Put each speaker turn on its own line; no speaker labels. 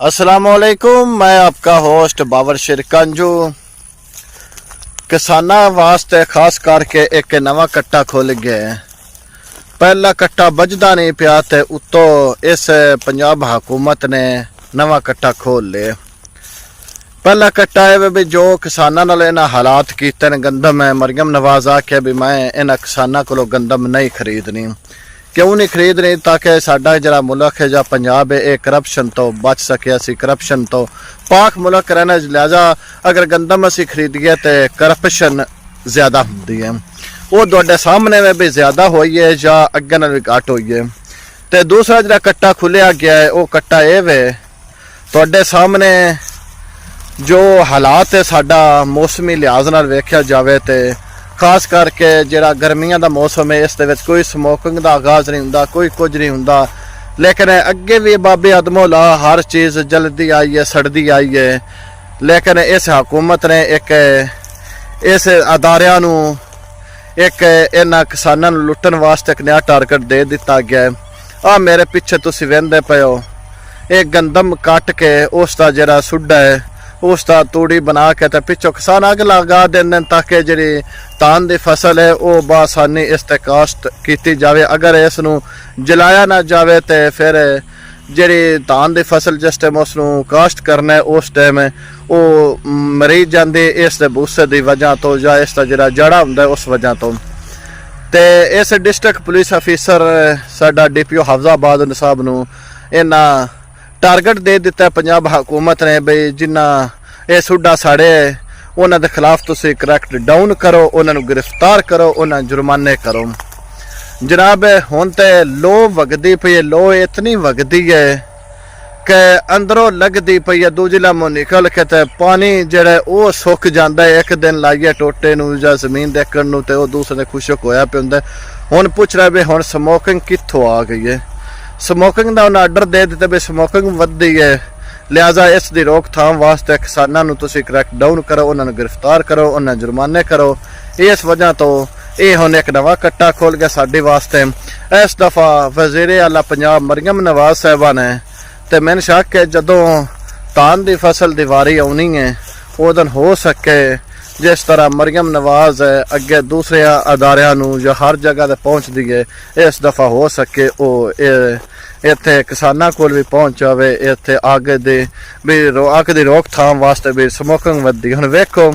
अस्सलामुअलैकुम, मैं आपका होस्ट बाबर शिरकंजू। किसाना वास्ते खास करके एक नवा कट्टा खुल गया है। पहला कट्टा बजदा नहीं पिया ते उत्तों इस पंजाब हुकूमत ने नवा कट्टा खोल लिया। पहला कट्टा है भी जो किसाना नाल इन्हां हालात कीते ने गंदम है। मरियम नवाज आख्या भी मैं इन्हां किसाना कोलों गंदम नहीं खरीदनी। क्यों नहीं खरीद रही? ताकि साडा जरा मुल्क है, जहाँ पंजाब है, ये करप्शन तो बच सके। असी करप्शन तो पाक मुल्क रहना, लिहाजा अगर गंदम असी खरीदिए तो करप्शन ज़्यादा होती है। वो तुहाडे सामने में भी ज़्यादा हुई है या अगे नाल भी घट हुई है। तो दूसरा जरा कट्टा खुलिया गया है, वो कट्टा ये वे तुहाडे सामने जो हालात है साडा मौसमी लिहाज नाल वेख्या जाए तो खास करके जिहड़ा गर्मियां दा मौसम है, इस दे विच कोई स्मोकिंग दा आगाज़ नहीं हुंदा, कोई कुछ नहीं हुंदा। लेकिन अगे भी बाबे अदमोला हर चीज़ जल्दी आई है, सड़दी आई है। लेकिन इस हुकूमत ने एक इस अदारियां नूं एक इन्हां किसानां नूं लुट्टण वास्ते एक नया टारगेट दे दिता गया है। आ मेरे पिछे तुसीं वेंदे पए हो, एक गंदम कट के उसका जिहड़ा सुड्डा है उसका तूड़ी बना के तो पिछों किसान अग लगा देंगे ताकि जी धान की फसल है वो बसानी इस ते काश्त की जाए। अगर इसनूं जलाया ना जाए तो फिर जी धान की फसल जिस टाइम उसनूं काश्त करना है उस टाइम वो मरी जाती इस बूसे की वजह तो या इसका जिहड़ा जड़ा हुंदा उस वजह तो। इस डिस्ट्रिक्ट पुलिस अफीसर साडा DPO हफजाबाद साहब नूं इन्हां टारगेट दे दिता पंजाब हुकूमत ने बई जिन्ना ये सुड्डा साड़े उन्हां दे खिलाफ तुसीं करैक्ट डाउन करो, उन्हां नूं गिरफ्तार करो, उन्हां जुर्माने करो। जनाब हुण ते लो वगदी पई है, लो इतनी वगदी है कि अंदरों लगदी पई है, दूजिला मुँह निकल के ते पानी जिहड़ा वो सुक जांदा है। एक दिन लाइए टोटे नूं जां जमीन देखण नूं ते वो दूसरे खुशक होया पिया हुंदा। हुण पुछ रहा भी हुण स्मोकिंग कित्थों आ गई है। स्मोकिंग का उन्हें आर्डर दे दिता भी स्मोकिंग वधी है, लिहाजा इस दी रोकथाम वास्ते किसानों नूं तुसीं क्रैक डाउन करो, उन्होंने गिरफ्तार करो, उन्हें जुर्माने करो। इस वजह तो ये हुण एक नवा कट्टा खोल गया साडे वास्ते। इस दफ़ा वज़ीर आला पंजाब मरियम नवाज साहिबा ने तो मैंने शक है जदों धान की फसल दी वारी आउणी है उस दिन हो सके जिस तरह मरियम नवाज है अगे दूसरे अदारियां नूं या हर जगह ते पहुँचती है, इस दफ़ा हो सके वो इत्थे किसानां कोल भी पहुँच जाए। इत्थे अग दी रोकथाम वास्ते भी स्मोकिंग वधी। हुण वेखो